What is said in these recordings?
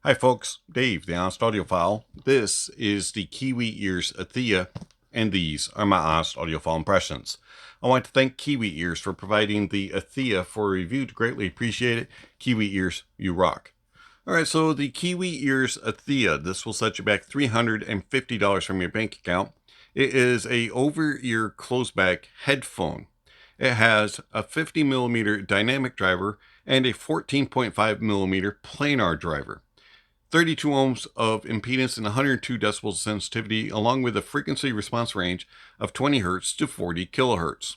Hi folks, Dave, the Honest Audiophile. This is the Kiwi Ears Atheia, and these are my Honest Audiophile impressions. I want to thank Kiwi Ears for providing the Atheia for a review. Greatly appreciate it. Kiwi Ears, you rock. Alright, so the Kiwi Ears Atheia, this will set you back $350 from your bank account. It is a over-ear closed-back headphone. It has a 50mm dynamic driver and a 14.5mm planar driver. 32 ohms of impedance and 102 decibels sensitivity, along with a frequency response range of 20 Hz to 40 kHz.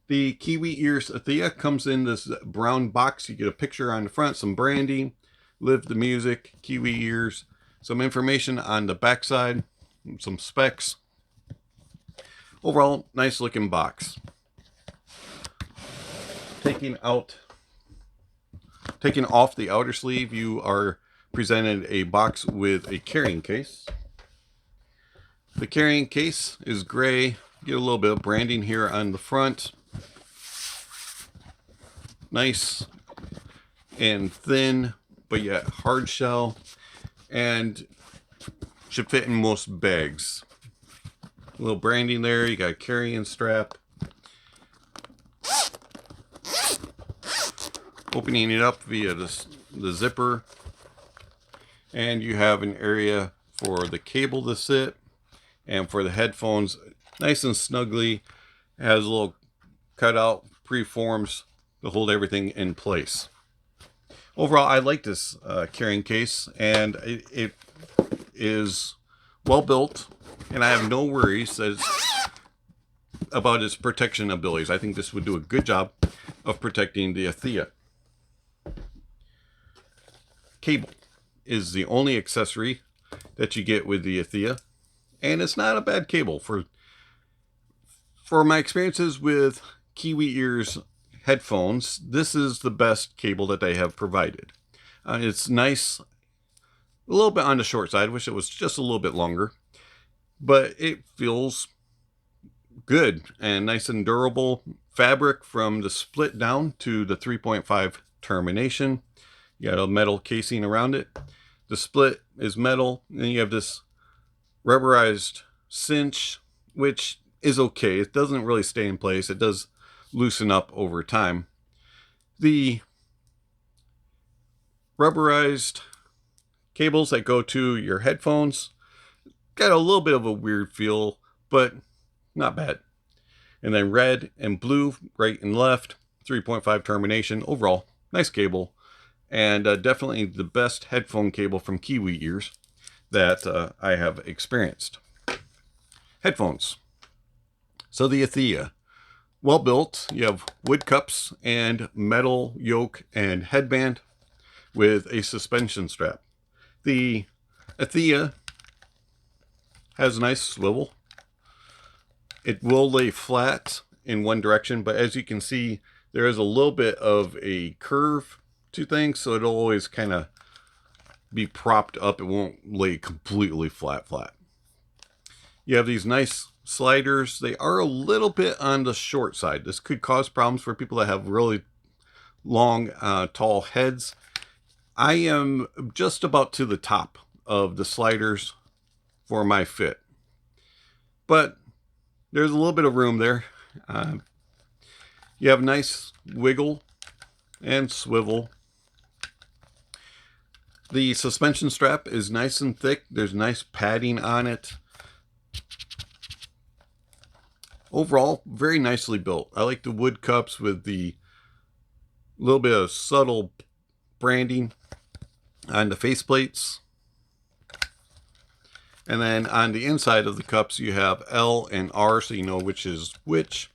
The Kiwi Ears Atheia comes in this brown box. You get a picture on the front, some branding, Live the Music, Kiwi Ears, some information on the back side, some specs. Overall, nice looking box. Taking off the outer sleeve, you are presented a box with a carrying case. The carrying case is gray. Get a little bit of branding here on the front. Nice and thin, but yet hard shell, and should fit in most bags. A little branding there. You got a carrying strap. Opening it up via the zipper, and you have an area for the cable to sit, and for the headphones, nice and snugly, has a little cutout preforms to hold everything in place. Overall, I like this carrying case, and it is well built, and I have no worries about its protection abilities. I think this would do a good job of protecting the Atheia. Cable is the only accessory that you get with the Atheia, and it's not a bad cable. For my experiences with Kiwi Ears headphones, this is the best cable that they have provided. It's nice, a little bit on the short side. Wish it was just a little bit longer, but it feels good and nice and durable. Fabric from the split down to the 3.5 termination. You got a metal casing around it. The split is metal, and then you have this rubberized cinch, which is okay. It doesn't really stay in place. It does loosen up over time. The rubberized cables that go to your headphones got a little bit of a weird feel, but not bad. And then red and blue, right and left, 3.5 termination. Overall, nice cable. And definitely the best headphone cable from Kiwi Ears that I have experienced. Headphones. So the Atheia, well built. You have wood cups and metal yoke and headband with a suspension strap. The Atheia has a nice swivel. It will lay flat in one direction, but as you can see, there is a little bit of a curve to things, so it'll always kind of be propped up. It won't lay completely flat. You have these nice sliders. They are a little bit on the short side. This could cause problems for people that have really long, tall heads. I am just about to the top of the sliders for my fit, but there's a little bit of room there. You have nice wiggle and swivel. The suspension strap is nice and thick. There's nice padding on it. Overall, very nicely built. I like the wood cups with the little bit of subtle branding on the faceplates. And then on the inside of the cups, you have L and R, so you know which is which.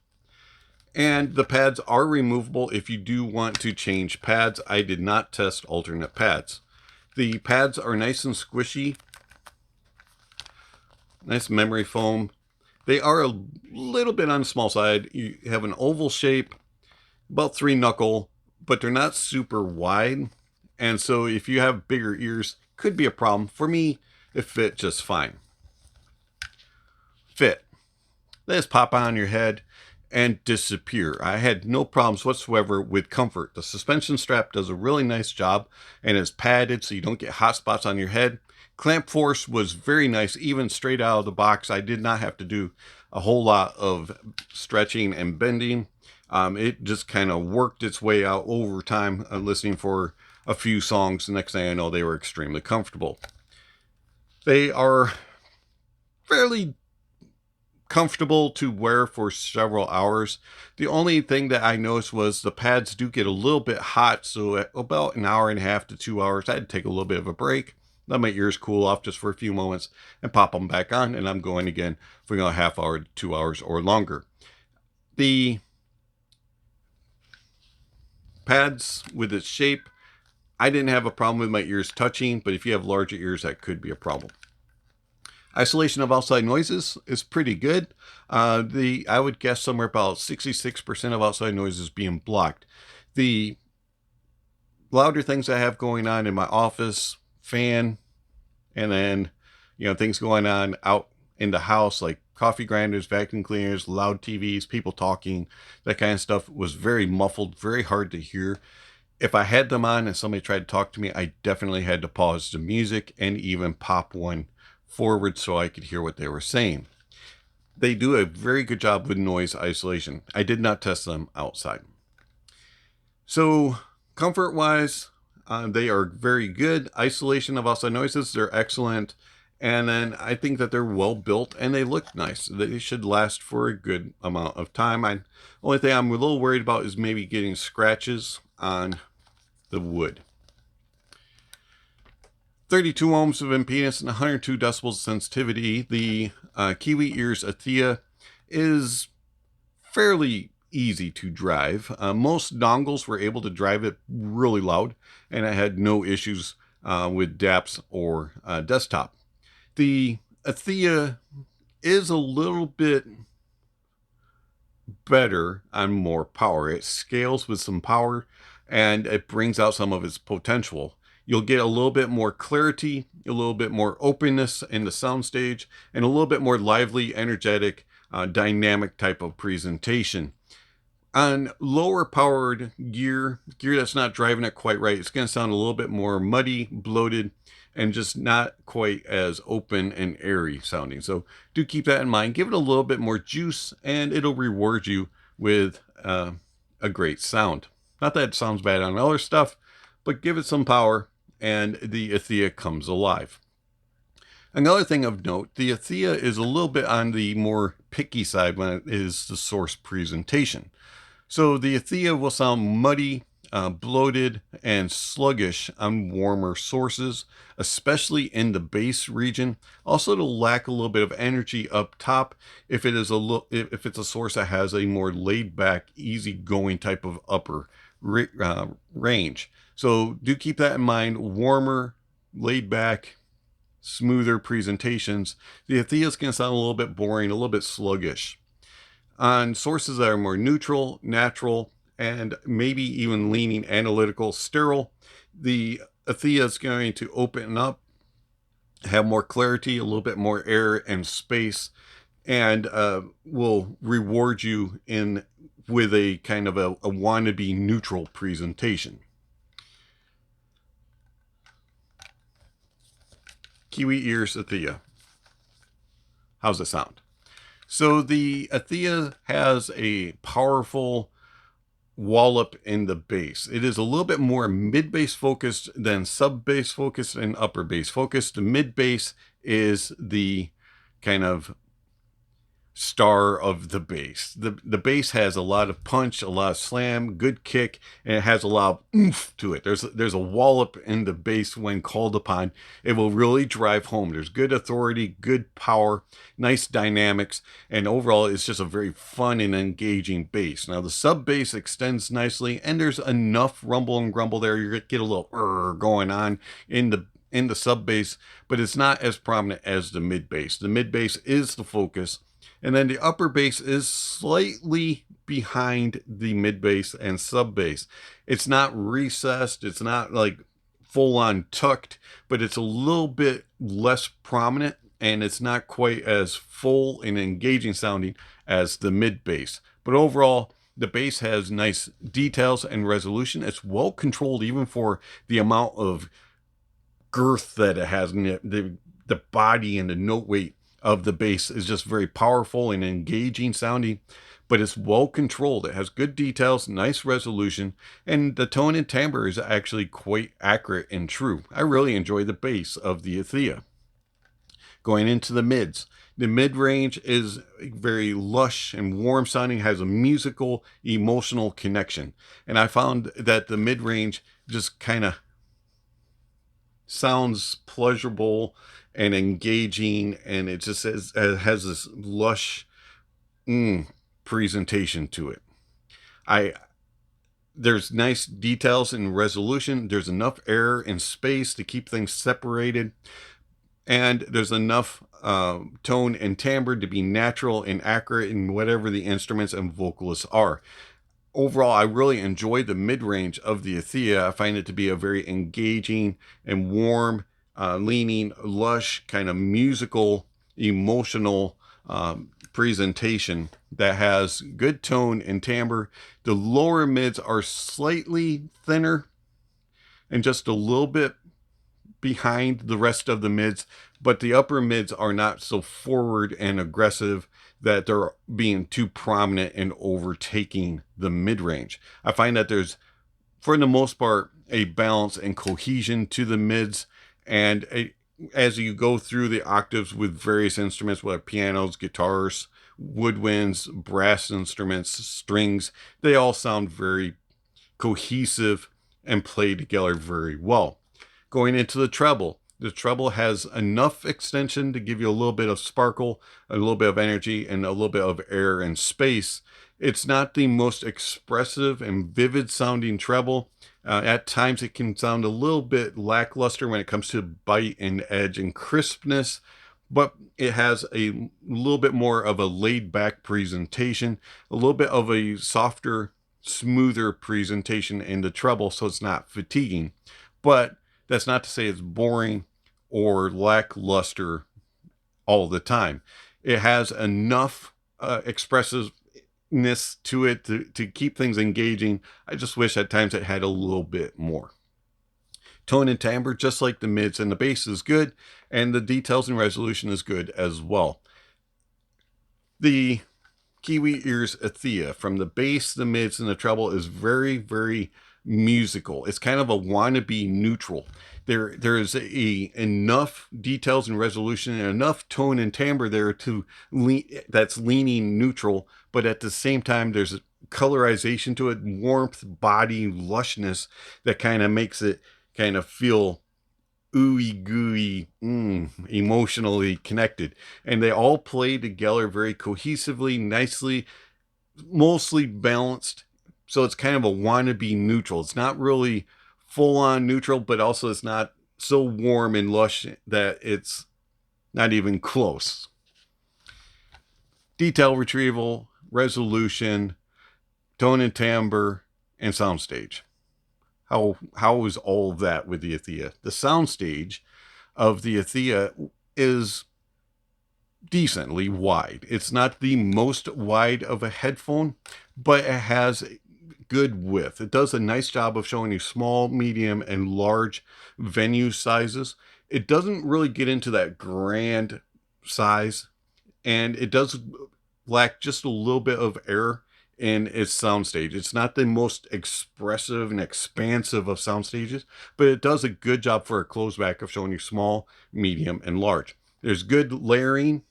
And the pads are removable if you do want to change pads. I did not test alternate pads. The pads are nice and squishy. Nice memory foam. They are a little bit on the small side. You have an oval shape, about 3 knuckle, but they're not super wide. And so if you have bigger ears, could be a problem. For me, it fit just fine. Fit. They just pop on your head. and disappear. I had no problems whatsoever with comfort. The suspension strap does a really nice job and is padded so you don't get hot spots on your head. Clamp force was very nice, even straight out of the box. I did not have to do a whole lot of stretching and bending. It just kind of worked its way out over time, listening for a few songs. The next thing I know, they were extremely comfortable. They are fairly comfortable to wear for several hours. The only thing that I noticed was the pads do get a little bit hot, so at about an hour and a half to 2 hours, I had to take a little bit of a break, let my ears cool off just for a few moments, and pop them back on, and I'm going again for a half hour to 2 hours or longer. The pads with its shape, I didn't have a problem with my ears touching, but if you have larger ears, that could be a problem. Isolation of outside noises is pretty good. I would guess somewhere about 66% of outside noises being blocked. The louder things I have going on in my office, fan, and then, things going on out in the house, like coffee grinders, vacuum cleaners, loud TVs, people talking, that kind of stuff was very muffled, very hard to hear. If I had them on and somebody tried to talk to me, I definitely had to pause the music and even pop one forward so I could hear what they were saying. They do a very good job with noise isolation. I did not test them outside. So comfort wise, they are very good. Isolation of outside noises, they're excellent. And then I think that they're well built and they look nice. They should last for a good amount of time. Only thing I'm a little worried about is maybe getting scratches on the wood. 32 ohms of impedance and 102 decibels of sensitivity. The Kiwi Ears Atheia is fairly easy to drive. Most dongles were able to drive it really loud, and I had no issues with DAPs or desktop. The Atheia is a little bit better on more power. It scales with some power, and it brings out some of its potential. You'll get a little bit more clarity, a little bit more openness in the soundstage, and a little bit more lively, energetic, dynamic type of presentation. On lower powered gear that's not driving it quite right, it's going to sound a little bit more muddy, bloated, and just not quite as open and airy sounding. So do keep that in mind. Give it a little bit more juice, and it'll reward you with a great sound. Not that it sounds bad on other stuff, but give it some power, and the Atheia comes alive. Another thing of note, the Atheia is a little bit on the more picky side when it is the source presentation. So the Atheia will sound muddy, bloated, and sluggish on warmer sources, especially in the bass region. Also, it'll lack a little bit of energy up top if it's a source that has a more laid-back, easy-going type of upper range. So do keep that in mind. Warmer, laid back, smoother presentations. The Atheia is going to sound a little bit boring, a little bit sluggish. On sources that are more neutral, natural, and maybe even leaning analytical, sterile, the Atheia is going to open up, have more clarity, a little bit more air and space, and will reward you with a kind of a wannabe neutral presentation. Kiwi Ears Atheia. How's it sound? So the Atheia has a powerful wallop in the bass. It is a little bit more mid-bass focused than sub-bass focused and upper bass focused. The mid-bass is the kind of star of the bass. The bass has a lot of punch, a lot of slam, good kick, and it has a lot of oomph to it. There's a wallop in the bass when called upon. It will really drive home. There's good authority, good power, nice dynamics, and overall it's just a very fun and engaging bass. Now the sub bass extends nicely, and there's enough rumble and grumble there. You get a little going on in the sub bass, but it's not as prominent as the mid bass. The mid bass is the focus. And then the upper bass is slightly behind the mid bass and sub bass. It's not recessed. It's not like full on tucked, but it's a little bit less prominent and it's not quite as full and engaging sounding as the mid bass. But overall, the bass has nice details and resolution. It's well controlled even for the amount of girth that it has in it. The body and the note weight of the bass is just very powerful and engaging sounding, but it's well controlled. It has good details, nice resolution, and the tone and timbre is actually quite accurate and true. I really enjoy the bass of the Atheia. Going into the mids. The mid-range is very lush and warm sounding, has a musical, emotional connection. And I found that the mid-range just kind of sounds pleasurable and engaging, and it just has this lush presentation to it. There's nice details and resolution. There's enough air and space to keep things separated. And there's enough tone and timbre to be natural and accurate in whatever the instruments and vocalists are. Overall, I really enjoy the mid-range of the Atheia. I find it to be a very engaging and warm, leaning, lush, kind of musical, emotional presentation that has good tone and timbre. The lower mids are slightly thinner and just a little bit behind the rest of the mids, but the upper mids are not so forward and aggressive that they're being too prominent and overtaking the mid-range. I find that there's, for the most part, a balance and cohesion to the mids, and as you go through the octaves with various instruments, whether pianos, guitars, woodwinds, brass instruments, strings, they all sound very cohesive and play together very well. Going into the treble has enough extension to give you a little bit of sparkle, a little bit of energy, and a little bit of air and space. It's not the most expressive and vivid sounding treble. At times it can sound a little bit lackluster when it comes to bite and edge and crispness, but it has a little bit more of a laid back presentation, a little bit of a softer, smoother presentation in the treble, so it's not fatiguing. But that's not to say it's boring or lackluster all the time. It has enough expressiveness to it to keep things engaging. I just wish at times it had a little bit more. Tone and timbre, just like the mids and the bass, is good, and the details and resolution is good as well. The Kiwi Ears Atheia, from the bass, the mids, and the treble, is very, very musical. It's kind of a wannabe neutral. There is enough details and resolution and enough tone and timbre there that's leaning neutral, but at the same time there's a colorization to it, warmth, body, lushness that kind of makes it kind of feel ooey gooey, emotionally connected. And they all play together very cohesively, nicely, mostly balanced. So it's kind of a wannabe neutral. It's not really full-on neutral, but also it's not so warm and lush that it's not even close. Detail retrieval, resolution, tone and timbre, and soundstage. How is all of that with the Atheia? The soundstage of the Atheia is decently wide. It's not the most wide of a headphone, but it has good width. It does a nice job of showing you small, medium, and large venue sizes. It doesn't really get into that grand size, and it does lack just a little bit of air in its soundstage. It's not the most expressive and expansive of sound stages, but it does a good job for a closed back of showing you small, medium, and large. There's good layering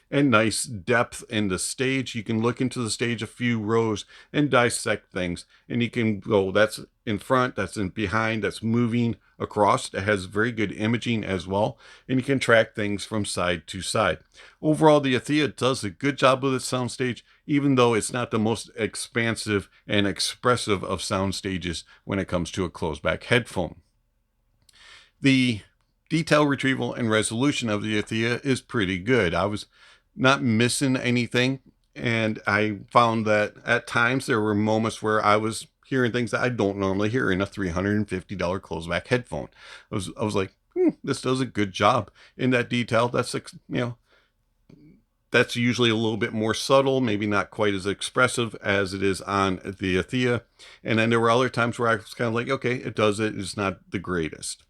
and nice depth in the stage. You can look into the stage a few rows and dissect things, and you can go, that's in front, that's in behind, that's moving across. It has very good imaging as well, and you can track things from side to side. Overall, the Atheia does a good job with its soundstage, even though it's not the most expansive and expressive of sound stages when it comes to a closed back headphone. The detail retrieval and resolution of the Atheia is pretty good. I was not missing anything, and I found that at times there were moments where I was hearing things that I don't normally hear in a $350 closed back headphone. I was like, this does a good job in that detail. That's, that's usually a little bit more subtle, maybe not quite as expressive as it is on the Atheia. And then there were other times where I was kind of like, okay, it does it. It's not the greatest.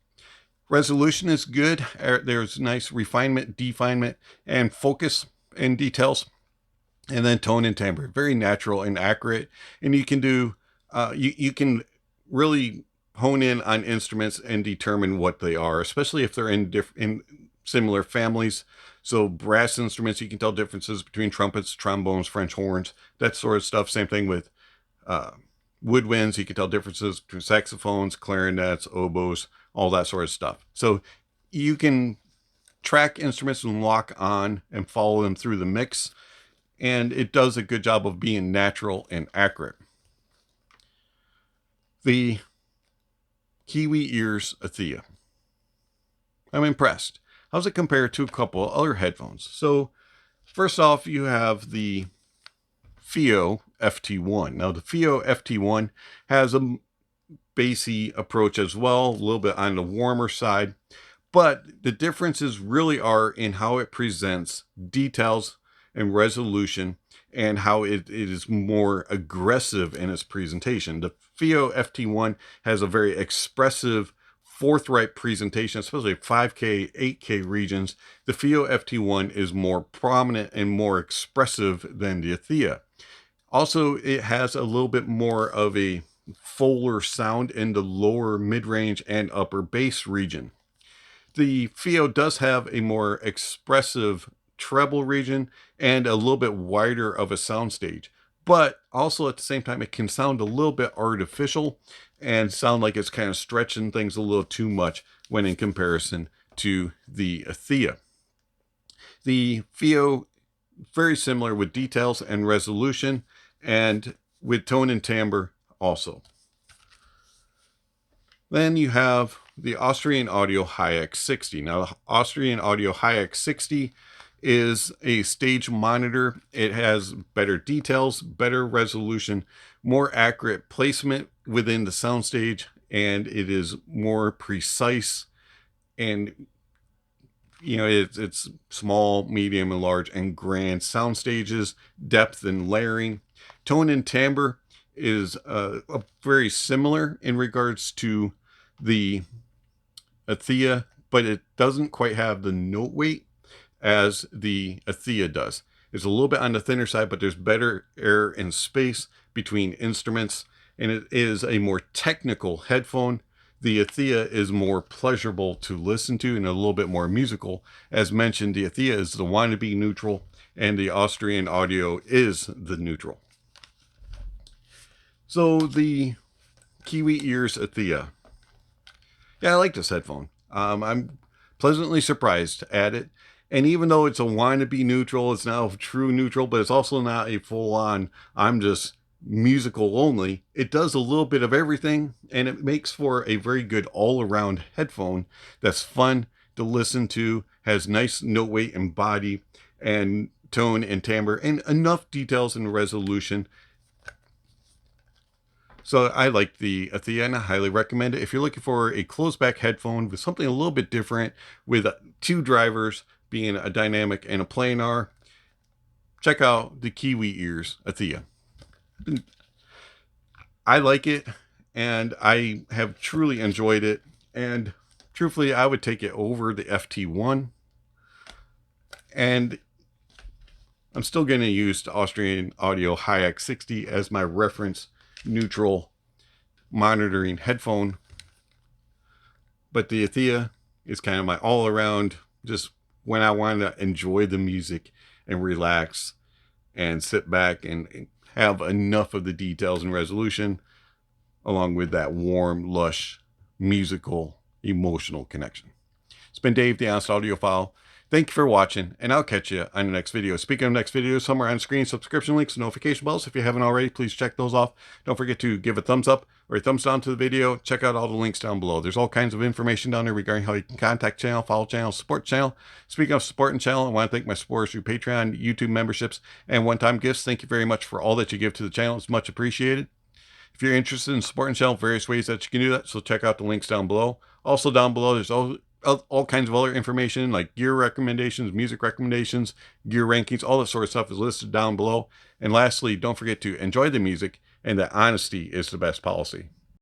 Resolution is good. There's nice refinement, definement, and focus in details. And then tone and timbre, very natural and accurate. And you can do, you can really hone in on instruments and determine what they are, especially if they're in similar families. So brass instruments, you can tell differences between trumpets, trombones, French horns, that sort of stuff. Same thing with woodwinds. You can tell differences between saxophones, clarinets, oboes, all that sort of stuff. So you can track instruments and lock on and follow them through the mix. And it does a good job of being natural and accurate. The Kiwi Ears Atheia. I'm impressed. How's it compare to a couple of other headphones? So first off, you have the Fiio FT1. Now the Fiio FT1 has a bassy approach as well, a little bit on the warmer side, but the differences really are in how it presents details and resolution, and how it is more aggressive in its presentation. The Fiio FT1 has a very expressive, forthright presentation, especially 5K, 8K regions. The Fiio FT1 is more prominent and more expressive than the Atheia. Also, it has a little bit more of a fuller sound in the lower mid-range and upper bass region. The Fiio does have a more expressive treble region and a little bit wider of a soundstage, but also at the same time it can sound a little bit artificial and sound like it's kind of stretching things a little too much when in comparison to the Atheia. The Fiio, very similar with details and resolution, and with tone and timbre also. Then you have the Austrian Audio Hi-X 60. Now the Austrian Audio Hi-X 60 is a stage monitor. It has better details, better resolution, more accurate placement within the soundstage, and it is more precise. And it's small, medium, and large and grand sound stages, depth and layering. Tone and timbre is very similar in regards to the Atheia, but it doesn't quite have the note weight as the Atheia does. It's a little bit on the thinner side, but there's better air and space between instruments, and it is a more technical headphone. The Atheia is more pleasurable to listen to and a little bit more musical. As mentioned, the Atheia is the Wannabe neutral, and the Austrian Audio is the neutral. So the Kiwi Ears Atheia. Yeah, I like this headphone. I'm pleasantly surprised at it. And even though it's a wannabe neutral, it's not a true neutral, but it's also not a full-on, I'm just musical only. It does a little bit of everything, and it makes for a very good all-around headphone that's fun to listen to, has nice note weight and body, and tone and timbre, and enough details and resolution. So I like the Atheia and I highly recommend it. If you're looking for a closed back headphone with something a little bit different, with two drivers, being a dynamic and a planar, check out the Kiwi Ears Atheia. I like it, and I have truly enjoyed it, and truthfully I would take it over the FT1, and I'm still going to use the Austrian Audio Hi-X 60 as my reference neutral monitoring headphone, but the Atheia is kind of my all-around, just when I want to enjoy the music and relax and sit back and have enough of the details and resolution, along with that warm, lush, musical, emotional connection. It's been Dave, the Honest Audiophile. Thank you for watching, and I'll catch you on the next video. Speaking of next video, somewhere on screen, subscription links, notification bells. If you haven't already, please check those off. Don't forget to give a thumbs up or a thumbs down to the video. Check out all the links down below. There's all kinds of information down there regarding how you can contact channel, follow channel, support channel. Speaking of supporting channel, I want to thank my supporters through Patreon, YouTube memberships, and one-time gifts. Thank you very much for all that you give to the channel. It's much appreciated. If you're interested in supporting the channel, various ways that you can do that, so check out the links down below. Also down below, there's all kinds of other information like gear recommendations, music recommendations, gear rankings, all that sort of stuff is listed down below. And lastly, don't forget to enjoy the music and that honesty is the best policy.